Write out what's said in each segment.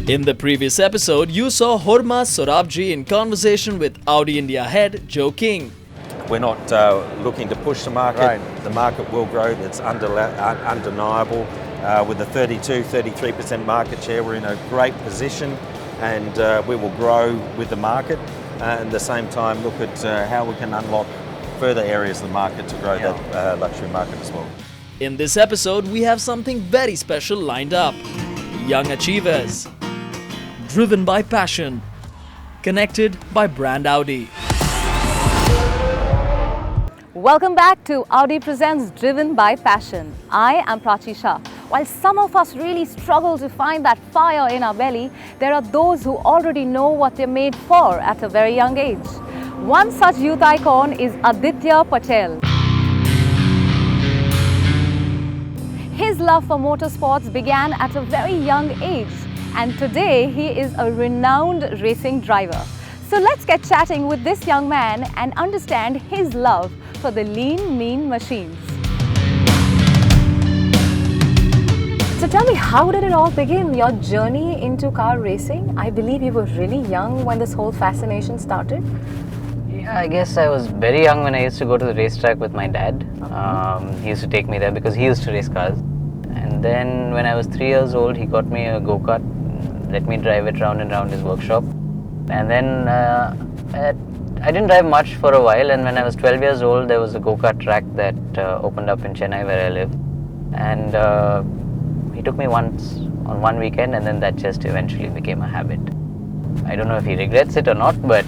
In the previous episode, you saw Horma Sorabji in conversation with Audi India head Joe King. We're not looking to push the market. Right. The market will grow. That's undeniable. With a 33% market share, we're in a great position, and we will grow with the market. And at the same time, look at how we can unlock further areas of the market to grow that luxury market as well. In this episode, we have something very special lined up. Young achievers. Driven by passion. Connected by brand Audi. Welcome back to Audi Presents Driven by Passion. I am Prachi Shah. While some of us really struggle to find that fire in our belly, there are those who already know what they're made for at a very young age. One such youth icon is Aditya Patel. His love for motorsports began at a very young age, and today he is a renowned racing driver. So let's get chatting with this young man and understand his love for the lean, mean machines. So tell me, how did it all begin, your journey into car racing? I believe you were really young when this whole fascination started. Yeah, I guess I was very young when I used to go to the racetrack with my dad. He used to take me there because he used to race cars. And then when I was 3 years old, he got me a go-kart, let me drive it round and round his workshop. And then I didn't drive much for a while, and when I was 12 years old, there was a go-kart track that opened up in Chennai where I live. And he took me once on one weekend, and then that just eventually became a habit. I don't know if he regrets it or not, but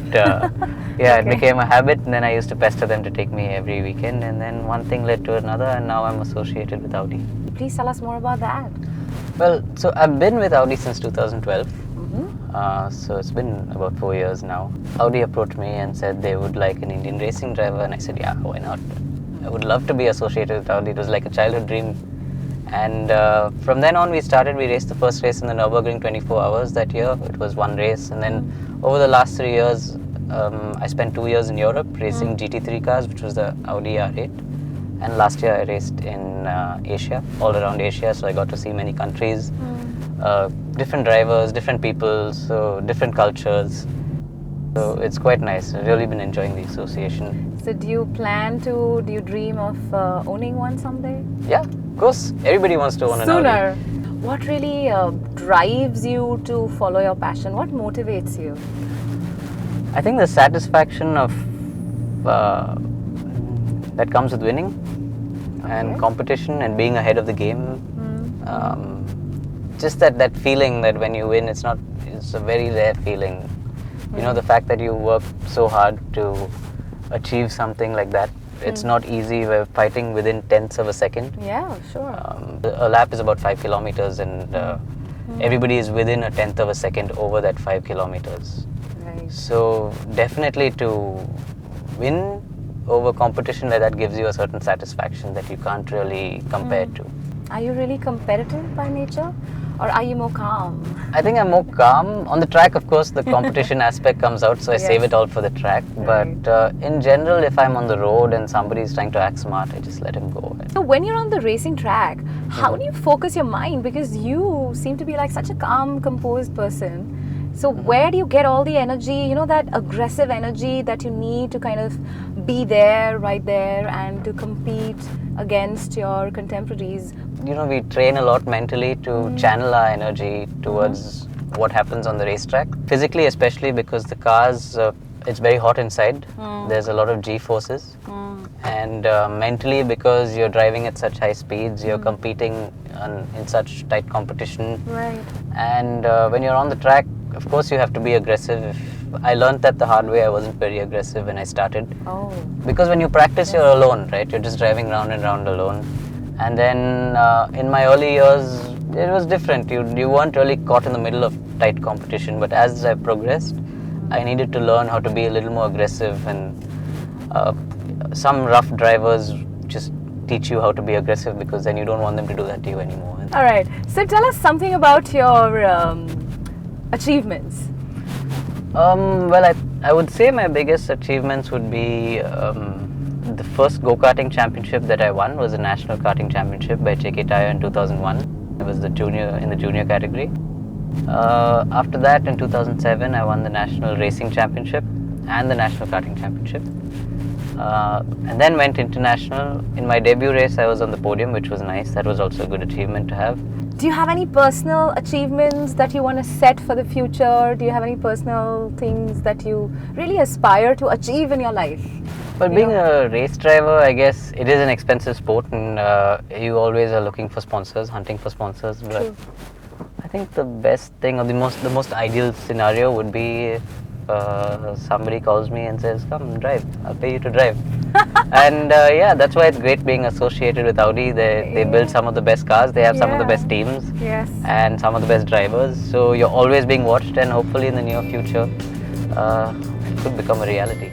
yeah, It became a habit, and then I used to pester them to take me every weekend, and then one thing led to another, and now I'm associated with Audi. Please tell us more about that. Well, so I've been with Audi since 2012. So it's been about 4 years now. Audi approached me and said they would like an Indian racing driver, and I said, yeah, why not? I would love to be associated with Audi. It was like a childhood dream. And from then on, we raced the first race in the Nürburgring 24 hours that year. It was one race, and then over the last 3 years, I spent 2 years in Europe racing GT3 cars, which was the Audi R8. And last year I raced in Asia, all around Asia, so I got to see many countries, different drivers, different people, so different cultures. So it's quite nice. I've really been enjoying the association. So do you dream of owning one someday? Yeah, of course. Everybody wants to own an Audi. Sooner. What really drives you to follow your passion? What motivates you? I think the satisfaction of that comes with winning and competition and being ahead of the game. Just that feeling that when you win, it's a very rare feeling. You know, the fact that you work so hard to achieve something like that. It's not easy. We're fighting within tenths of a second. Yeah, sure. A lap is about 5 kilometers, and everybody is within a tenth of a second over that 5 kilometers. Right. So definitely to win over competition like that gives you a certain satisfaction that you can't really compare to. Are you really competitive by nature, or are you more calm? I think I'm more calm. On the track, of course, the competition aspect comes out, so I save it all for the track. Right. But in general, if I'm on the road and somebody's trying to act smart, I just let him go. So when you're on the racing track, how do you focus your mind? Because you seem to be like such a calm, composed person. So where do you get all the energy, you know, that aggressive energy that you need to kind of be there, right there, and to compete against your contemporaries? You know, we train a lot mentally to channel our energy towards what happens on the racetrack. Physically, especially because the cars, it's very hot inside. There's a lot of G-forces. And mentally, because you're driving at such high speeds, you're competing in such tight competition. Right. And when you're on the track, of course, you have to be aggressive. I learned that the hard way. I wasn't very aggressive when I started. Oh. Because when you practice, you're alone, right? You're just driving round and round alone. And then in my early years, it was different. You weren't really caught in the middle of tight competition. But as I progressed, I needed to learn how to be a little more aggressive. And some rough drivers just teach you how to be aggressive, because then you don't want them to do that to you anymore. All right. So tell us something about your achievements. Well, I would say my biggest achievements would be the first go-karting championship that I won was the National Karting Championship by JK Tyre in 2001. It was in the junior category. After that, in 2007, I won the National Racing Championship and the National Karting Championship. And then went international. In my debut race, I was on the podium, which was nice. That was also a good achievement to have. Do you have any personal achievements that you want to set for the future? Do you have any personal things that you really aspire to achieve in your life? Well, being a race driver, I guess it is an expensive sport, and you always are looking for sponsors, hunting for sponsors. But True. I think the best thing, or the most ideal scenario would be if somebody calls me and says, "Come drive, I'll pay you to drive." And yeah, that's why it's great being associated with Audi. They build some of the best cars, they have some of the best teams, Yes. and some of the best drivers. So you're always being watched, and hopefully in the near future, it could become a reality.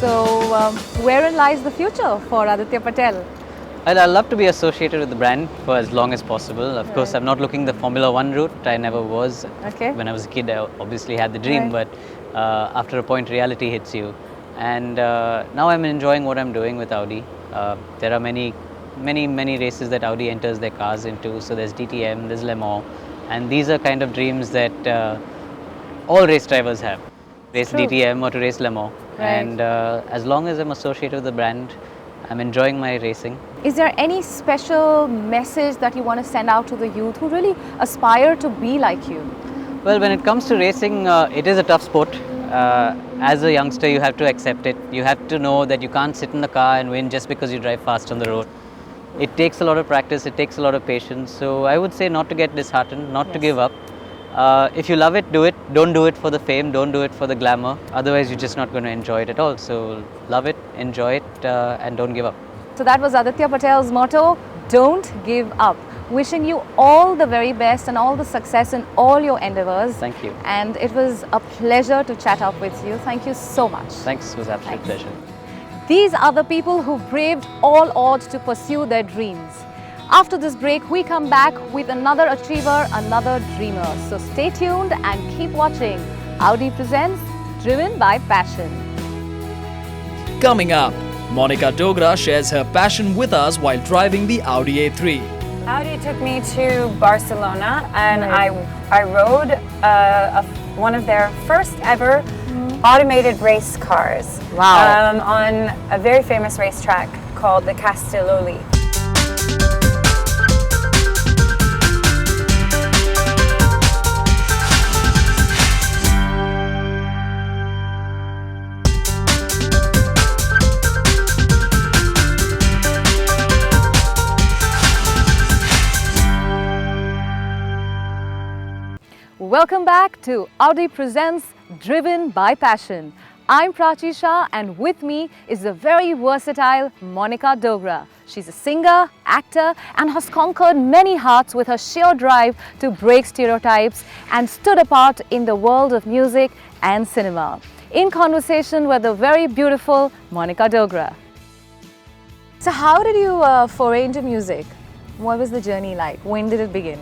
So, wherein lies the future for Aditya Patel? I'd love to be associated with the brand for as long as possible. Of course, I'm not looking the Formula One route. I never was. Okay. When I was a kid, I obviously had the dream, Right. but after a point, reality hits you. And now I'm enjoying what I'm doing with Audi. There are many races that Audi enters their cars into. So there's DTM, there's Le Mans, and these are kind of dreams that all race drivers have. Race True. DTM or to race Le Mans. Right. And as long as I'm associated with the brand, I'm enjoying my racing. Is there any special message that you want to send out to the youth who really aspire to be like you? Well, when it comes to racing, it is a tough sport. As a youngster, you have to accept it. You have to know that you can't sit in the car and win just because you drive fast on the road. It takes a lot of practice, it takes a lot of patience. So I would say not to get disheartened, not to give up. If you love it, do it. Don't do it for the fame, don't do it for the glamour. Otherwise, you're just not going to enjoy it at all. So love it, enjoy it, and don't give up. So that was Aditya Patel's motto, don't give up. Wishing you all the very best and all the success in all your endeavors. Thank you. And it was a pleasure to chat up with you. Thank you so much. Thanks, it was an absolute pleasure. These are the people who braved all odds to pursue their dreams. After this break, we come back with another achiever, another dreamer. So stay tuned and keep watching. Audi presents Driven by Passion. Coming up, Monica Dogra shares her passion with us while driving the Audi A3. Audi took me to Barcelona, and Right. I rode one of their first ever automated race cars. Wow. On a very famous racetrack called the Castelloli. Welcome back to Audi Presents Driven by Passion. I'm Prachi Shah, and with me is the very versatile Monica Dogra. She's a singer, actor, and has conquered many hearts with her sheer drive to break stereotypes and stood apart in the world of music and cinema. In conversation with the very beautiful Monica Dogra. So how did you foray into music? What was the journey like? When did it begin?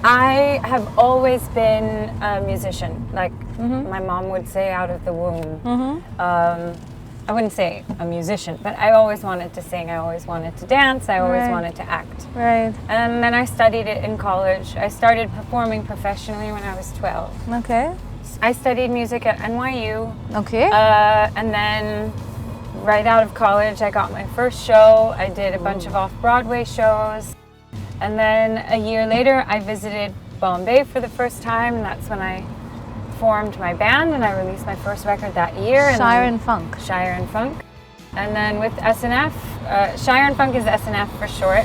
I have always been a musician, like my mom would say, out of the womb. I wouldn't say a musician, but I always wanted to sing, I always wanted to dance, I always Right. wanted to act. Right. And then I studied it in college. I started performing professionally when I was 12. Okay. I studied music at NYU, Okay. and then right out of college I got my first show. I did a bunch of off-Broadway shows. And then a year later, I visited Bombay for the first time, and that's when I formed my band, and I released my first record that year. Shire and Funk. Shire and Funk. And then with SNF, Shire and Funk is SNF for short.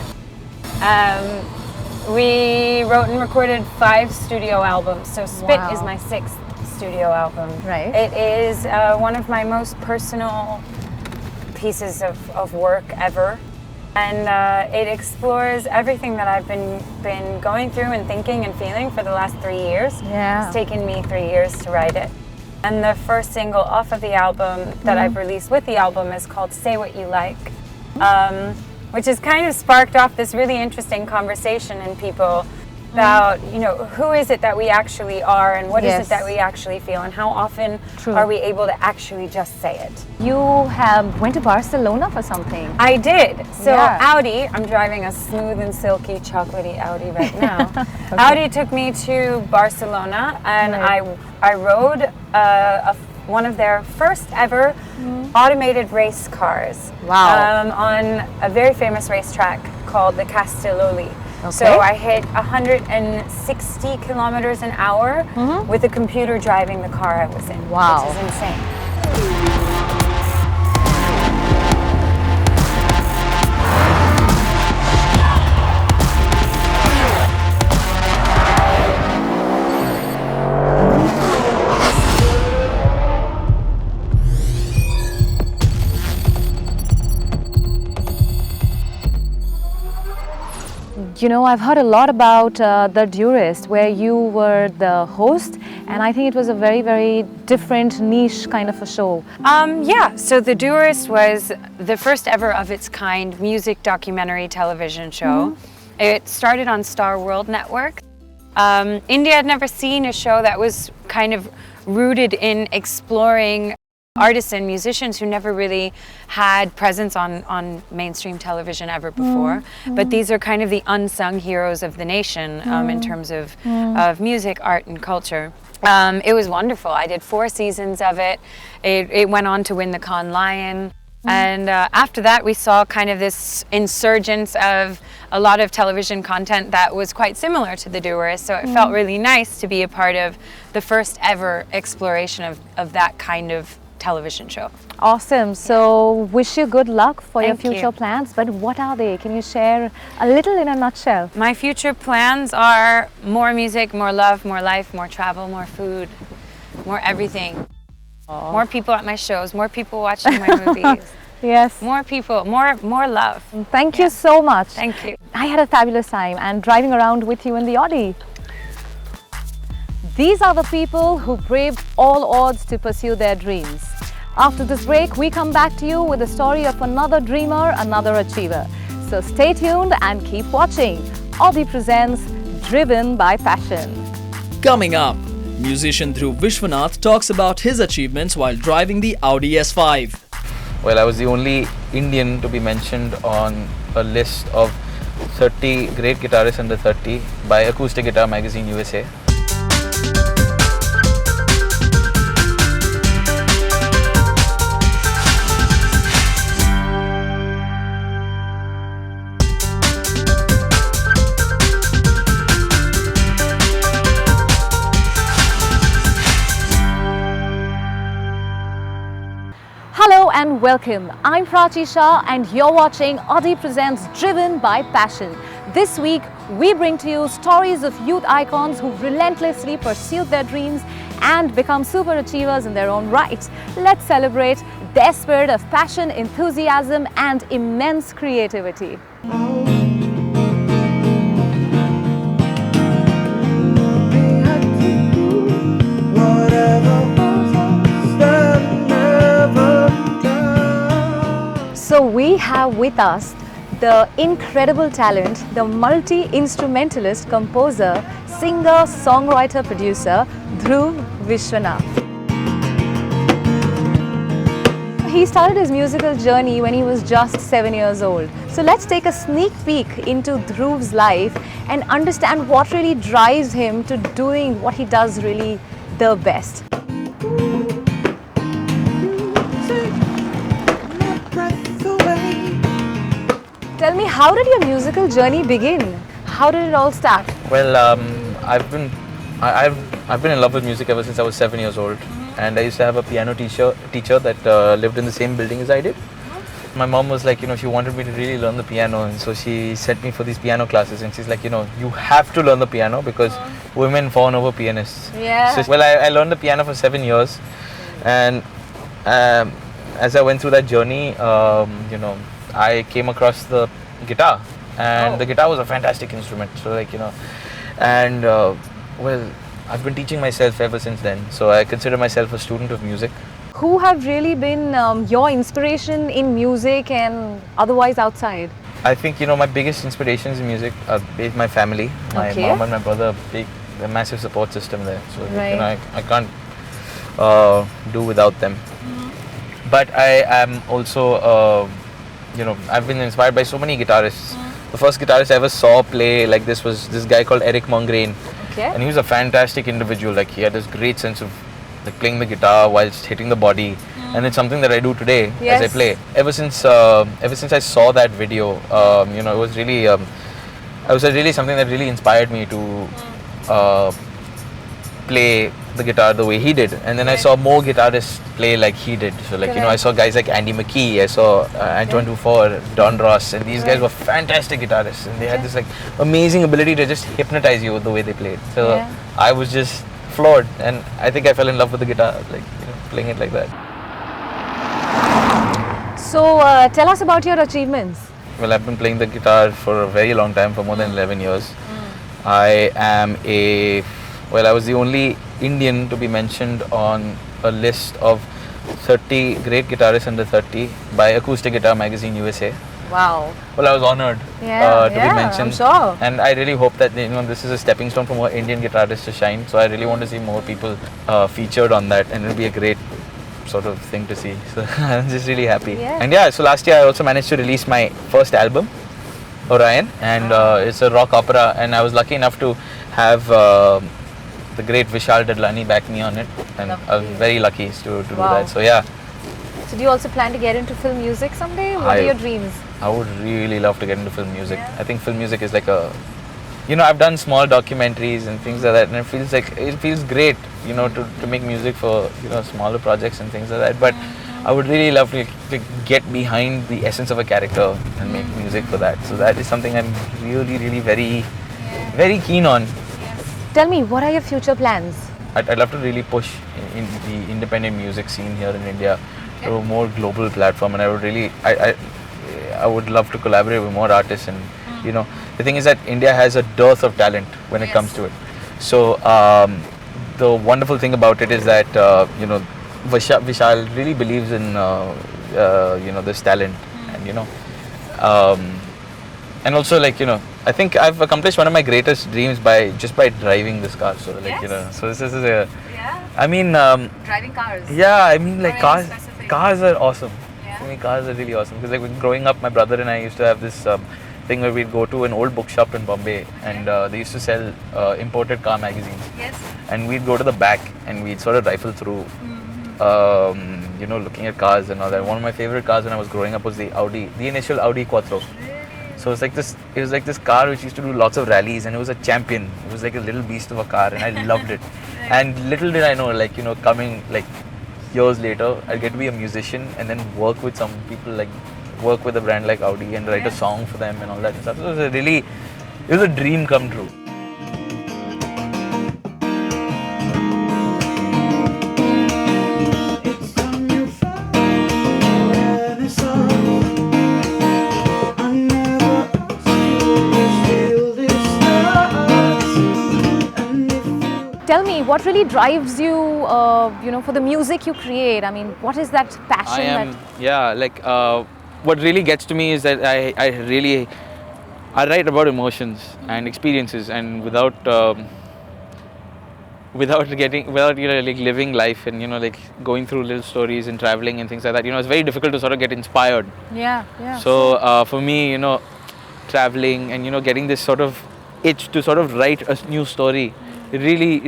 We wrote and recorded 5 studio albums, so Spit Wow. is my 6th studio album. Right. It is one of my most personal pieces of work ever, and it explores everything that I've been going through and thinking and feeling for the last 3 years. Yeah. It's taken me 3 years to write it. And the first single off of the album that I've released with the album is called Say What You Like, which has kind of sparked off this really interesting conversation in people about, who is it that we actually are, and what is Yes. it that we actually feel, and how often True. are we able to actually just say it. You went to Barcelona for something. I did. So Yeah. Audi, I'm driving a smooth and silky chocolatey Audi right now. Audi took me to Barcelona, and Right. I rode one of their first ever automated race cars. Wow. On a very famous racetrack called the Castelloli. So Okay. I hit 160 kilometers an hour with a computer driving the car I was in, Wow. which is insane. I've heard a lot about The Durist, where you were the host, and I think it was a very, very different niche kind of a show. Yeah, so The Durist was the first ever of its kind music documentary television show. It started on Star World Network. India had never seen a show that was kind of rooted in exploring artists and musicians who never really had presence on mainstream television ever before. But these are kind of the unsung heroes of the nation in terms of music, art, and culture. It was wonderful. I did 4 seasons of it. It went on to win the Cannes Lion. And after that, we saw kind of this insurgence of a lot of television content that was quite similar to The Doers. So it felt really nice to be a part of the first ever exploration of that kind of television show. Awesome. So wish you good luck for your Thank you. future plans, but what are they? Can you share a little in a nutshell? My future plans are more music, more love, more life, more travel, more food, more everything. More people at my shows, more people watching my movies. Yes. More people, more love. Thank you so much. Thank you. I had a fabulous time and driving around with you in the Audi. These are the people who braved all odds to pursue their dreams. After this break, we come back to you with the story of another dreamer, another achiever. So stay tuned and keep watching. Audi presents Driven by Passion. Coming up, musician Dhruv Vishwanath talks about his achievements while driving the Audi S5. Well, I was the only Indian to be mentioned on a list of 30 great guitarists under 30 by Acoustic Guitar Magazine USA. Hello and welcome. I'm Prachi Shah and you're watching Audi Presents Driven by Passion. This week, we bring to you stories of youth icons who've relentlessly pursued their dreams and become super achievers in their own right. Let's celebrate their spirit of passion, enthusiasm and immense creativity. So we have with us the incredible talent, the multi-instrumentalist, composer, singer, songwriter, producer, Dhruv Vishwanath. He started his musical journey when he was just 7 years old. So let's take a sneak peek into Dhruv's life and understand what really drives him to doing what he does really the best. Tell me, how did your musical journey begin? How did it all start? Well, I've been in love with music ever since I was 7 years old, and I used to have a piano teacher that lived in the same building as I did. My mom was like, she wanted me to really learn the piano, and so she sent me for these piano classes, and she's like, you have to learn the piano because women fawn over pianists. Yeah. So, well, I learned the piano for 7 years, and as I went through that journey, I came across the guitar, and the guitar was a fantastic instrument. So and well, I've been teaching myself ever since then. So I consider myself a student of music. Who have really been your inspiration in music and otherwise outside? I think my biggest inspirations in music are my family, my mom and my brother. A massive support system there. So I can't do without them. But I am also I've been inspired by so many guitarists. The first guitarist I ever saw play like this was this guy called Eric Mongrain, and he was a fantastic individual. Like he had this great sense of playing the guitar whilst hitting the body, and it's something that I do today as I play. Ever since I saw that video, it was really something that really inspired me to play the guitar the way he did. And then I saw more guitarists play like he did. So I saw guys like Andy McKee, I saw Antoine Dufour, Don Ross, and these guys were fantastic guitarists, and they had this amazing ability to just hypnotize you with the way they played. So I was just floored, and I think I fell in love with the guitar, playing it like that. So tell us about your achievements. Well, I've been playing the guitar for a very long time, for more than 11 years. I was the only Indian to be mentioned on a list of 30 great guitarists under 30 by Acoustic Guitar Magazine USA. Wow. Well, I was honored to be mentioned. I'm sure. And I really hope that this is a stepping stone for more Indian guitarists to shine. So I really want to see more people featured on that, and it'll be a great sort of thing to see. So I'm just really happy. Yeah. And so last year I also managed to release my first album, Orion, and it's a rock opera, and I was lucky enough to have the great Vishal Dadlani back me on it, and I was very lucky to do that. So So do you also plan to get into film music someday? What are your dreams? I would really love to get into film music. I think film music is like I've done small documentaries and things like that, and it feels great, to make music for smaller projects and things like that. But I would really love to get behind the essence of a character and make music for that. So that is something I'm really, really very, very keen on. Tell me, what are your future plans? I'd love to really push in the independent music scene here in India to a more global platform, and I would really, I would love to collaborate with more artists. And the thing is that India has a dearth of talent when it comes to it. So the wonderful thing about it is that Vishal really believes in this talent, and also I think I've accomplished one of my greatest dreams by driving this car. So so this is Driving cars. Yeah, I mean cars are awesome. For me, cars are really awesome because when growing up, my brother and I used to have this thing where we'd go to an old bookshop in Bombay, and they used to sell imported car magazines. Yes. And we'd go to the back and we'd sort of rifle through, looking at cars and all that. One of my favorite cars when I was growing up was the Audi, the initial Audi Quattro. So it was like this car which used to do lots of rallies, and it was a champion. It was like a little beast of a car, and I loved it. And little did I know, coming years later, I'd get to be a musician and then work with some people, work with a brand like Audi and write a song for them and all that stuff. So it was a dream come true. Tell me, what really drives you, for the music you create? I mean, what is that passion? What really gets to me is that I write about emotions and experiences, and without living life and going through little stories and traveling and things like that, it's very difficult to sort of get inspired. So for me, traveling and getting this sort of itch to sort of write a new story, it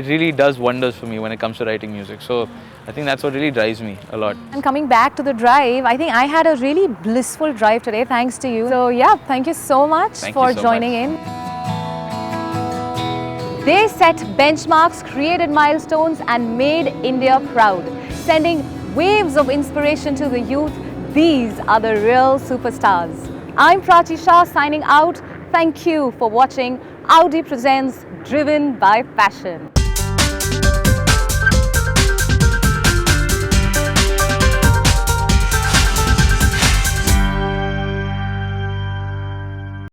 really does wonders for me when it comes to writing music. So I think that's what really drives me a lot. And coming back to the drive, I think I had a really blissful drive today thanks to you. So thank you so much for joining in. They set benchmarks, created milestones and made India proud, sending waves of inspiration to the youth. These are the real superstars. I'm Prachi Shah signing out. Thank you for watching Audi Presents Driven by Passion.